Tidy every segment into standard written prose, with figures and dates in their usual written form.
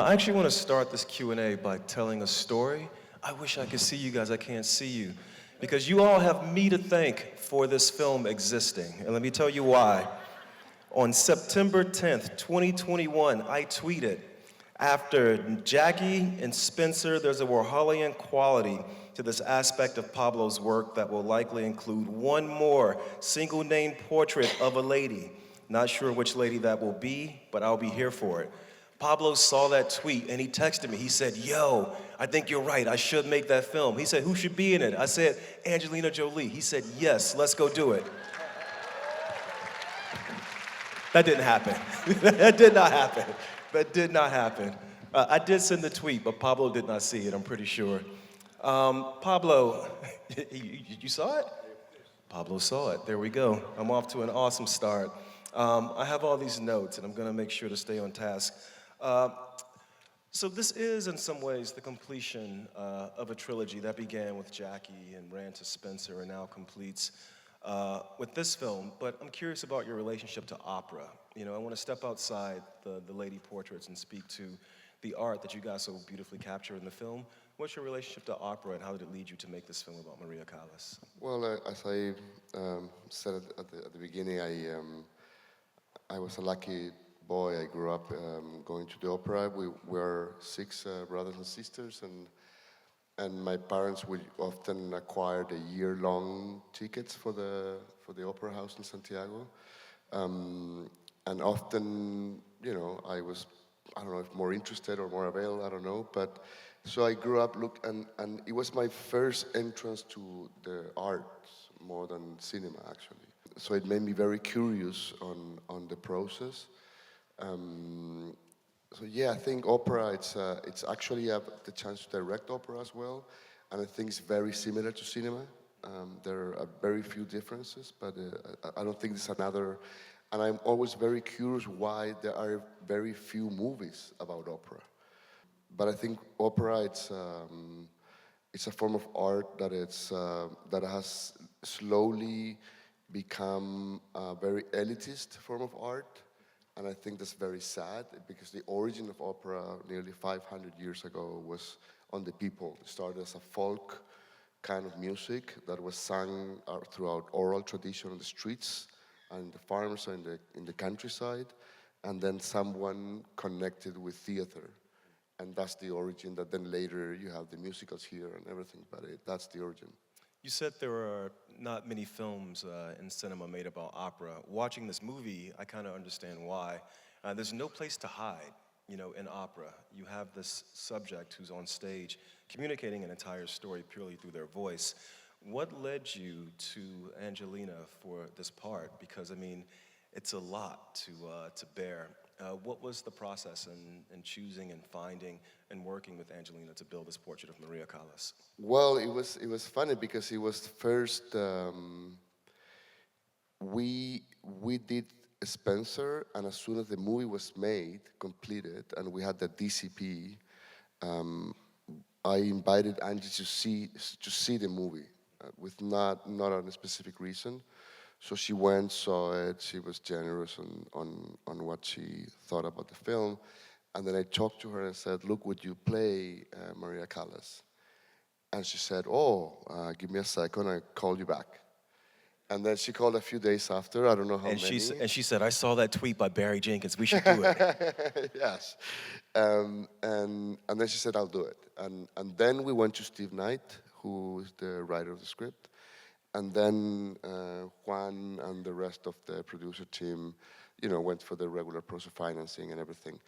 I actually want to start this Q&A by telling a story. I wish I could see you guys, I can't see you. Because you all have me to thank for this film existing. And let me tell you why. On September 10th, 2021, I tweeted, after Jackie and Spencer, there's a Warholian quality to this aspect of Pablo's work that will likely include one more single name portrait of a lady. Not sure which lady that will be, but I'll be here for it. Pablo saw that tweet and he texted me. He said, yo, I think you're right. I should make that film. He said, who should be in it? I said, Angelina Jolie. He said, yes, let's go do it. That didn't happen. That did not happen. That did not happen. I did send the tweet, but Pablo did not see it, I'm pretty sure. Pablo, you saw it? Pablo saw it. There we go. I'm off to an awesome start. I have all these notes, and I'm going to make sure to stay on task. So this is, in some ways, the completion of a trilogy that began with Jackie and ran to Spencer and now completes with this film. But I'm curious about your relationship to opera. You know, I want to step outside the lady portraits and speak to the art that you guys so beautifully capture in the film. What's your relationship to opera, and how did it lead you to make this film about Maria Callas? Well, as I said at the beginning, I was a lucky boy. I grew up going to the opera. We were six brothers and sisters, and my parents would often acquire the year-long tickets for the opera house in Santiago. And often, you know, I don't know if more interested or more available, I don't know, but so I grew up, and it was my first entrance to the arts more than cinema, actually. So it made me very curious on the process. So yeah, I think opera, it's actually the chance to direct opera as well, and I think it's very similar to cinema. There are very few differences, but I don't think there's another, and I'm always very curious why there are very few movies about opera. But I think opera, it's a form of art that that has slowly become a very elitist form of art. And I think that's very sad, because the origin of opera nearly 500 years ago was on the people. It started as a folk kind of music that was sung throughout oral tradition on the streets and the farms and in the countryside, and then someone connected with theater. And that's the origin that then later you have the musicals here and everything, but that's the origin. You said there are not many films in cinema made about opera. Watching this movie, I kind of understand why. There's no place to hide, you know, in opera. You have this subject who's on stage communicating an entire story purely through their voice. What led you to Angelina for this part? Because, I mean, it's a lot to bear. What was the process in choosing and finding and working with Angelina to build this portrait of Maria Callas? Well, it was funny because it was first we did Spencer, and as soon as the movie was made, completed, and we had the DCP, I invited Angie to see the movie with not on a specific reason. So she went, saw it, she was generous on what she thought about the film. And then I talked to her and said, look, would you play Maria Callas? And she said, give me a second, I'll call you back. And then she called a few days after, I don't know how many. And she said, I saw that tweet by Barry Jenkins, we should do it. Yes. And then she said, I'll do it. And then we went to Steve Knight, who is the writer of the script. And then Juan and the rest of the producer team, you know, went for the regular process of financing and everything.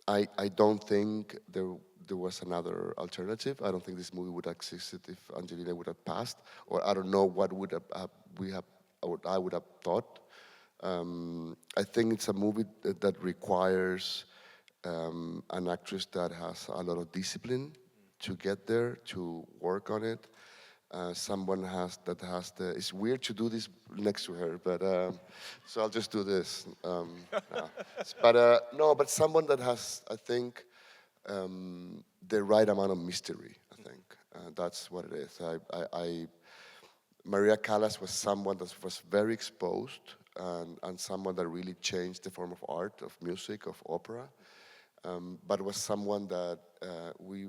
I don't think there was another alternative. I don't think this movie would have existed if Angelina would have passed, or I don't know what I would have thought. I think it's a movie that requires an actress that has a lot of discipline to get there, to work on it. Someone that has it's weird to do this next to her, but so I'll just do this. But someone that has, I think, the right amount of mystery, I think. That's what it is. Maria Callas was someone that was very exposed and someone that really changed the form of art, of music, of opera. but was someone that we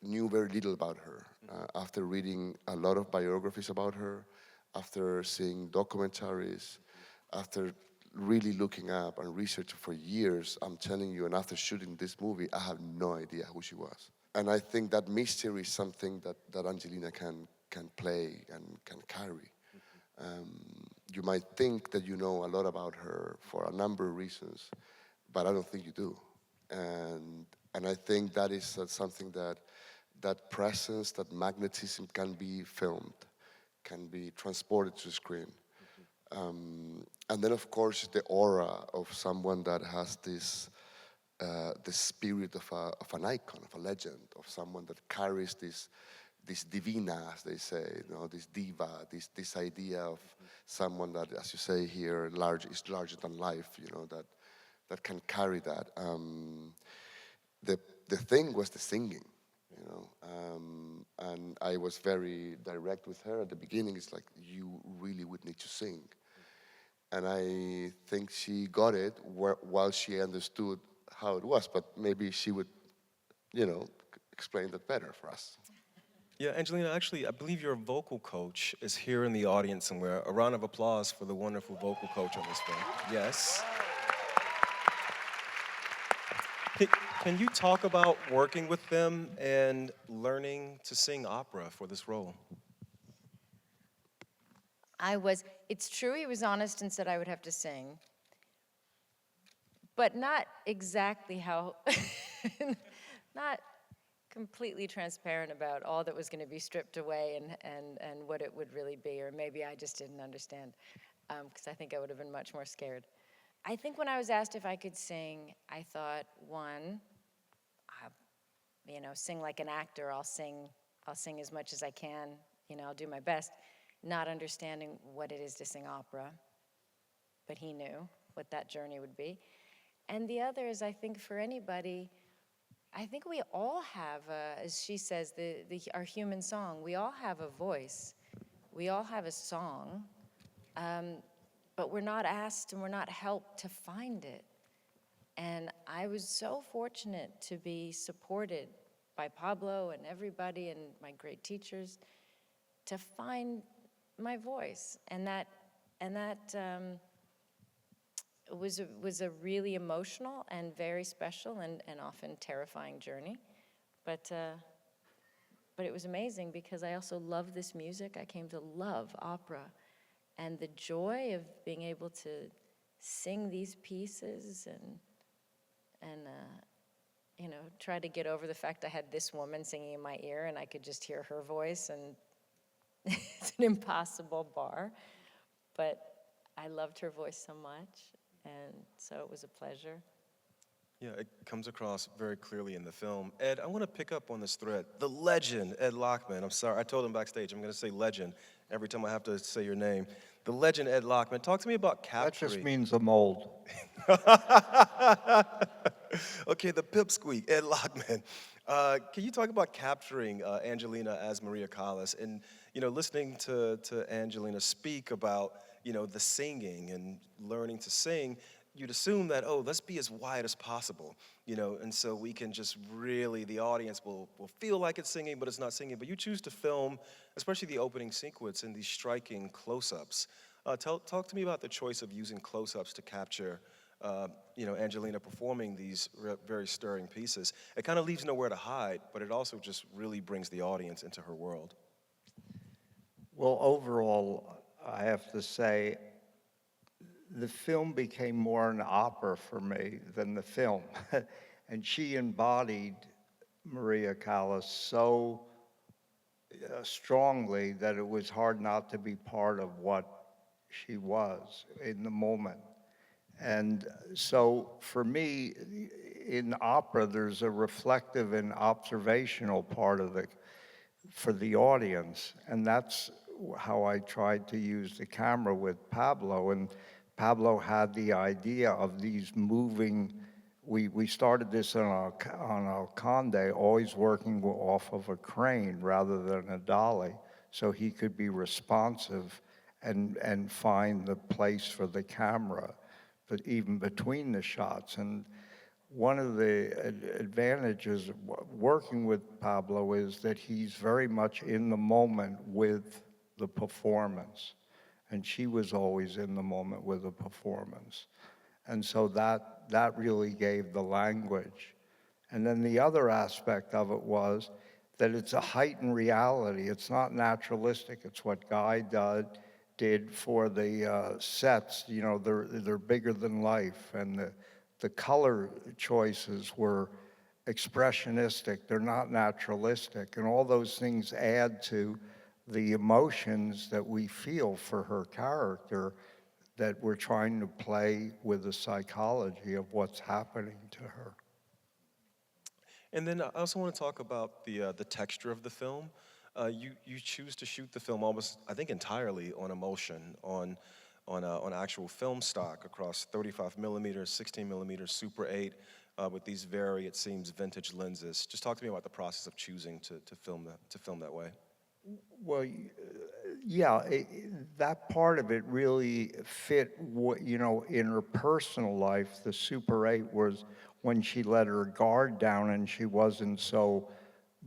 knew very little about her. After reading a lot of biographies about her, after seeing documentaries, after really looking up and researching for years, I'm telling you, and after shooting this movie, I have no idea who she was. And I think that mystery is something that Angelina can play and can carry. You might think that you know a lot about her for a number of reasons, but I don't think you do. And I think that is something that presence, that magnetism can be filmed, can be transported to screen. And then, of course, the aura of someone that has this, the spirit of an icon, of a legend, of someone that carries this divina, as they say, this diva, this idea of someone that, as you say here, is larger than life, that can carry that. The thing was the singing, and I was very direct with her at the beginning. It's like, you really would need to sing. And I think she got it while she understood how it was, but maybe she would, explain that better for us. Yeah, Angelina, actually, I believe your vocal coach is here in the audience somewhere. A round of applause for the wonderful vocal coach on this film. Yes. Can you talk about working with them and learning to sing opera for this role? It's true he was honest and said I would have to sing, but not exactly how, not completely transparent about all that was going to be stripped away and what it would really be, or maybe I just didn't understand, because I think I would have been much more scared. I think when I was asked if I could sing, I thought, one, sing like an actor. I'll sing as much as I can. I'll do my best, not understanding what it is to sing opera. But he knew what that journey would be. And the other is, I think for anybody, I think we all have, as she says, our human song. We all have a voice. We all have a song. But we're not asked and we're not helped to find it. And I was so fortunate to be supported by Pablo and everybody and my great teachers to find my voice. And that was a really emotional and very special and often terrifying journey. But it was amazing because I also love this music. I came to love opera. And the joy of being able to sing these pieces and try to get over the fact I had this woman singing in my ear and I could just hear her voice, and it's an impossible bar. But I loved her voice so much, and so it was a pleasure. Yeah, it comes across very clearly in the film. Ed, I want to pick up on this thread. The legend, Ed Lockman. I'm sorry, I told him backstage I'm going to say legend every time I have to say your name. The legend, Ed Lockman. Talk to me about capturing. That just means I'm old. Okay, the pipsqueak, Ed Lockman. Can you talk about capturing Angelina as Maria Callas and, listening to Angelina speak about, the singing and learning to sing? You'd assume that, let's be as wide as possible, and so we can just really, the audience will feel like it's singing, but it's not singing. But you choose to film, especially the opening sequence, in these striking close-ups. Talk to me about the choice of using close-ups to capture, Angelina performing these very stirring pieces. It kind of leaves nowhere to hide, but it also just really brings the audience into her world. Well, overall, I have to say, the film became more an opera for me than the film. And she embodied Maria Callas so strongly that it was hard not to be part of what she was in the moment. And so for me, in opera, there's a reflective and observational part of for the audience. And that's how I tried to use the camera with Pablo. And Pablo had the idea of these moving, we started this on a conde, always working off of a crane rather than a dolly, so he could be responsive and find the place for the camera, but even between the shots. And one of the advantages of working with Pablo is that he's very much in the moment with the performance. And she was always in the moment with the performance. And so that really gave the language. And then the other aspect of it was that it's a heightened reality. It's not naturalistic. It's what Guy did for the sets. You know, they're bigger than life, and the color choices were expressionistic. They're not naturalistic, and all those things add to the emotions that we feel for her character, that we're trying to play with the psychology of what's happening to her. And then I also want to talk about the texture of the film. You choose to shoot the film almost, I think, entirely on emulsion, on actual film stock across 35 millimeters, 16 millimeters, Super 8, with these very, it seems, vintage lenses. Just talk to me about the process of choosing to film that way. Well, yeah, that part of it really fit, you know, in her personal life. The Super 8 was when she let her guard down and she wasn't so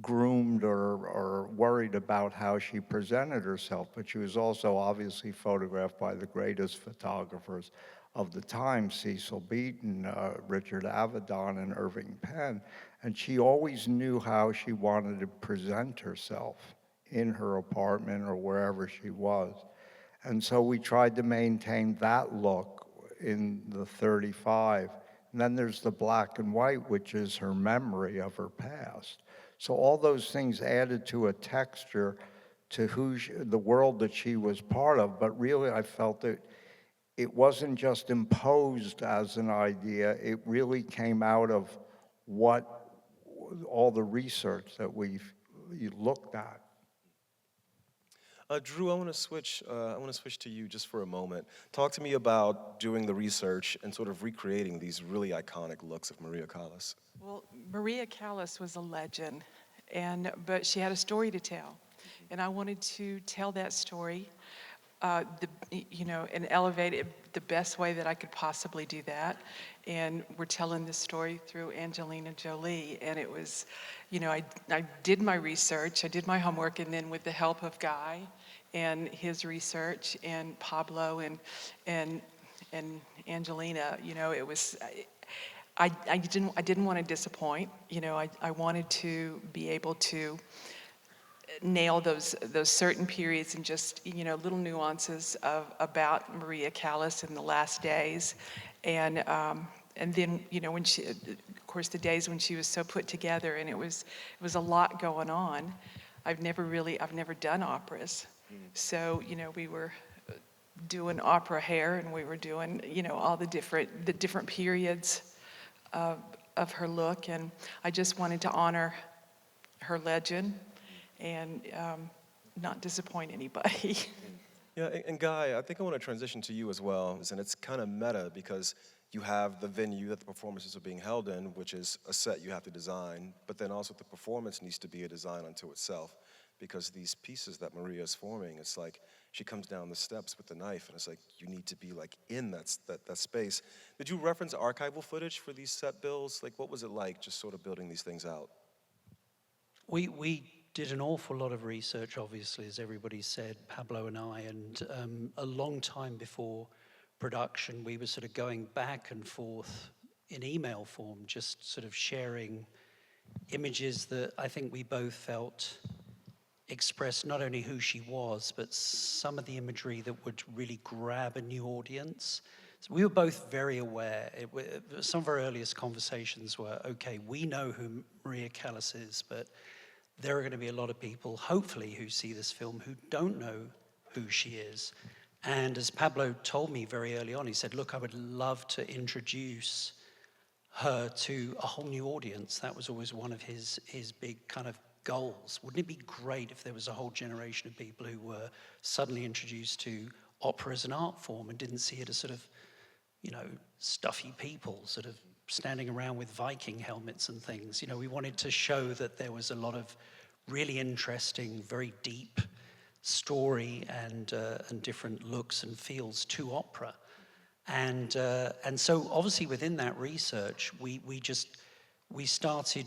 groomed or worried about how she presented herself. But she was also obviously photographed by the greatest photographers of the time, Cecil Beaton, Richard Avedon, and Irving Penn. And she always knew how she wanted to present herself in her apartment or wherever she was. And so we tried to maintain that look in the 35. And then there's the black and white, which is her memory of her past. So all those things added to a texture to the world that she was part of, but really I felt that it wasn't just imposed as an idea, it really came out of all the research that we've looked at. Drew, I want to switch to you just for a moment. Talk to me about doing the research and sort of recreating these really iconic looks of Maria Callas. Well, Maria Callas was a legend, but she had a story to tell, and I wanted to tell that story, and elevate it the best way that I could possibly do that. And we're telling this story through Angelina Jolie, and it was, I did my research, I did my homework, and then with the help of Guy and his research and Pablo and Angelina, it was. I didn't want to disappoint. I wanted to be able to nail those certain periods and just little nuances about Maria Callas in the last days, and then when she, of course, the days when she was so put together, and it was a lot going on. I've never done operas, so we were doing opera hair, and we were doing all the different periods of her look, and I just wanted to honor her legend and not disappoint anybody. Yeah, and Guy, I think I want to transition to you as well, and it's kind of meta because you have the venue that the performances are being held in, which is a set you have to design, but then also the performance needs to be a design unto itself, because these pieces that Maria is forming, it's like she comes down the steps with the knife, and it's like you need to be like in that space. Did you reference archival footage for these set builds? Like, what was it like just sort of building these things out? We did an awful lot of research, obviously, as everybody said, Pablo and I, and a long time before production, we were sort of going back and forth in email form, just sort of sharing images that I think we both felt expressed not only who she was, but some of the imagery that would really grab a new audience. So we were both very aware. Some of our earliest conversations were, okay, we know who Maria Callas is, but there are going to be a lot of people, hopefully, who see this film who don't know who she is. And as Pablo told me very early on, he said, look, I would love to introduce her to a whole new audience. That was always one of his big kind of goals. Wouldn't it be great if there was a whole generation of people who were suddenly introduced to opera as an art form and didn't see it as sort of, stuffy people sort of standing around with Viking helmets and things. We wanted to show that there was a lot of really interesting, very deep story and different looks and feels to opera. And so obviously within that research, we started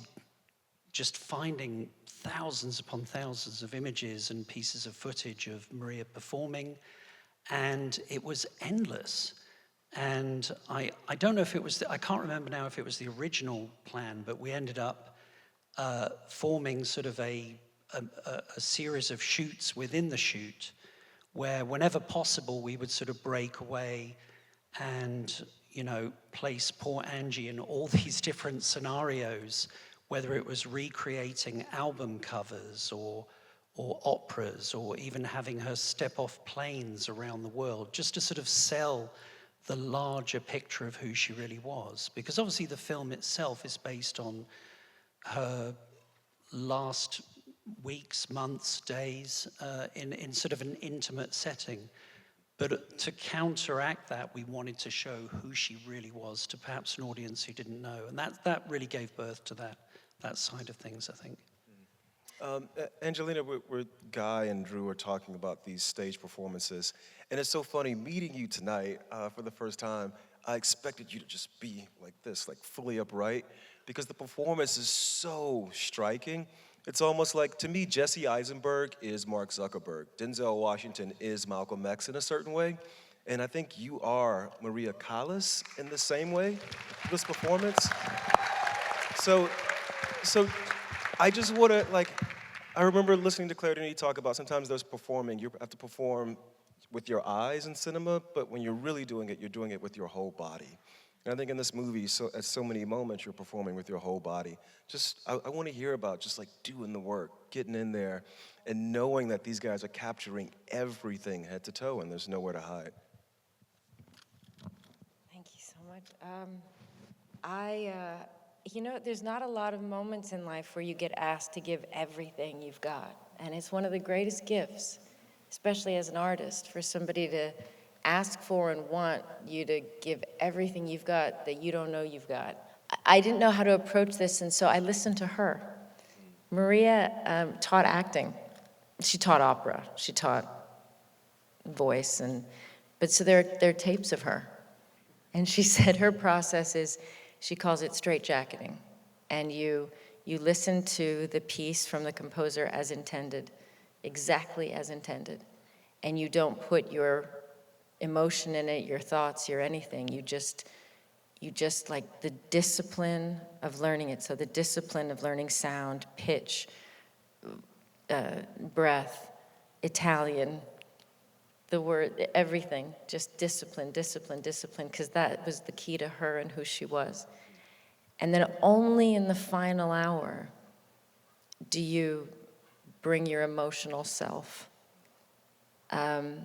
just finding thousands upon thousands of images and pieces of footage of Maria performing, and it was endless. And I don't know if it was, I can't remember now if it was the original plan, but we ended up forming sort of a series of shoots within the shoot, where whenever possible we would sort of break away and, you know, place poor Angie in all these different scenarios, whether it was recreating album covers or operas, or even having her step off planes around the world, just to sort of sell the larger picture of who she really was. Because obviously the film itself is based on her last weeks, months, days, in sort of an intimate setting. But to counteract that, we wanted to show who she really was to perhaps an audience who didn't know. And that really gave birth to that side of things, I think. Angelina, Guy and Drew are talking about these stage performances, and it's so funny meeting you tonight for the first time. I expected you to just be like this, like fully upright, because the performance is so striking. It's almost like, to me, Jesse Eisenberg is Mark Zuckerberg. Denzel Washington is Malcolm X in a certain way, and I think you are Maria Callas in the same way, this performance. So I just want to, like, I remember listening to Claire Denis talk about sometimes there's performing, you have to perform with your eyes in cinema, but when you're really doing it, you're doing it with your whole body. And I think in this movie, at so many moments, you're performing with your whole body. I want to hear about just like doing the work, getting in there, and knowing that these guys are capturing everything head to toe and there's nowhere to hide. Thank you so much. You know, there's not a lot of moments in life where you get asked to give everything you've got. And it's one of the greatest gifts, especially as an artist, for somebody to ask for and want you to give everything you've got that you don't know you've got. I didn't know how to approach this, and so I listened to her. Maria taught acting. She taught opera. She taught voice, but so there are tapes of her. And she said her process is, she calls it straitjacketing. And you listen to the piece from the composer as intended, exactly as intended. And you don't put your emotion in it, your thoughts, your anything. You just like the discipline of learning it. So the discipline of learning sound, pitch, breath, Italian, the word, everything, just discipline, because that was the key to her and who she was. And then only in the final hour do you bring your emotional self. And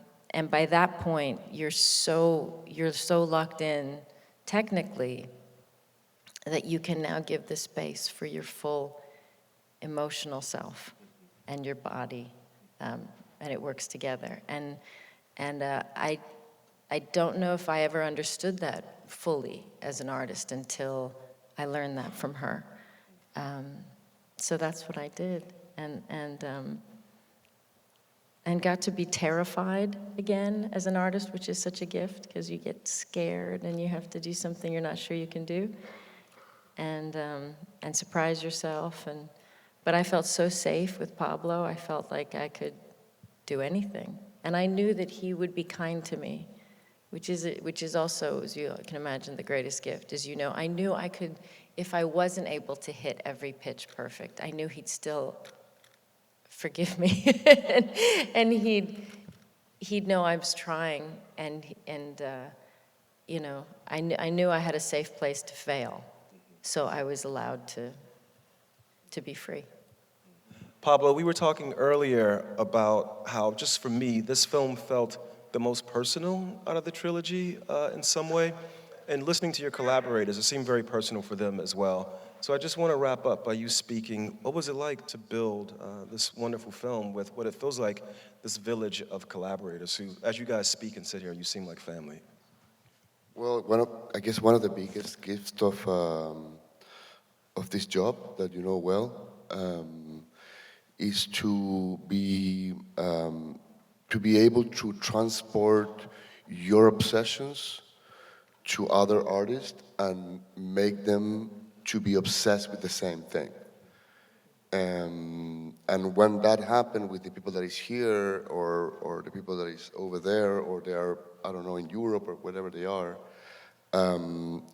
by that point, you're so locked in technically that you can now give the space for your full emotional self and your body, and it works together. And I don't know if I ever understood that fully as an artist until I learned that from her. So that's what I did, and got to be terrified again as an artist, which is such a gift because you get scared and you have to do something you're not sure you can do, and surprise yourself. But I felt so safe with Pablo. I felt like I could do anything. And I knew that he would be kind to me, which is also, as you can imagine, the greatest gift. As you know, I knew I could, if I wasn't able to hit every pitch perfect, I knew he'd still forgive me, and he'd know I was trying, and you know, I knew I had a safe place to fail, so I was allowed to be free. Pablo, we were talking earlier about how, just for me, this film felt the most personal out of the trilogy in some way. And listening to your collaborators, it seemed very personal for them as well. So I just want to wrap up by you speaking. What was it like to build this wonderful film with what it feels like this village of collaborators who, as you guys speak and sit here, you seem like family? Well, I guess one of the biggest gifts of this job that you know well is to be able to transport your obsessions to other artists and make them to be obsessed with the same thing. And when that happened with the people that is here or the people that is over there or they are, I don't know, in Europe or wherever they are,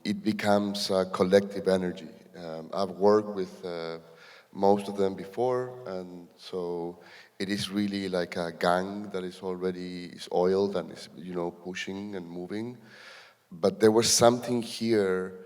it becomes a collective energy. I've worked with most of them before, and so it is really like a gang that is already is oiled and is, you know, pushing and moving. But there was something here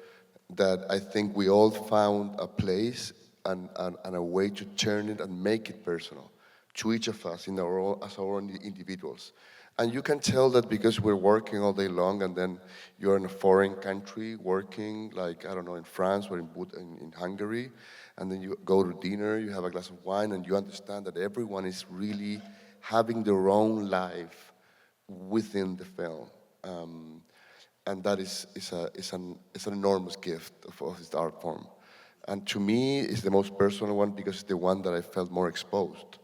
that I think we all found a place and a way to turn it and make it personal to each of us in our own, as our own individuals. And you can tell that because we're working all day long and then you're in a foreign country working, like, I don't know, in France or in Hungary, and then you go to dinner, you have a glass of wine, and you understand that everyone is really having their own life within the film. And that is an enormous gift of this art form. And to me, it's the most personal one because it's the one that I felt more exposed.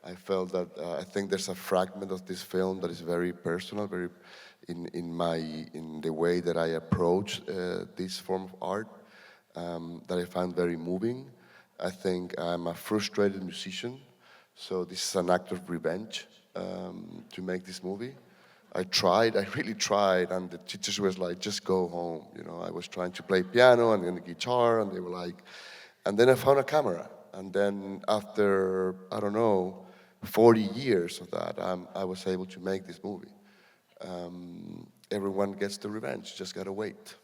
I felt that I think there's a fragment of this film that is very personal, very in the way that I approach this form of art, that I found very moving. I think I'm a frustrated musician, so this is an act of revenge to make this movie. I really tried, and the teachers was like, just go home. You know, I was trying to play piano and then the guitar, and they were like, and then I found a camera. And then after, I don't know, 40 years of that, I was able to make this movie. Everyone gets the revenge, just gotta wait.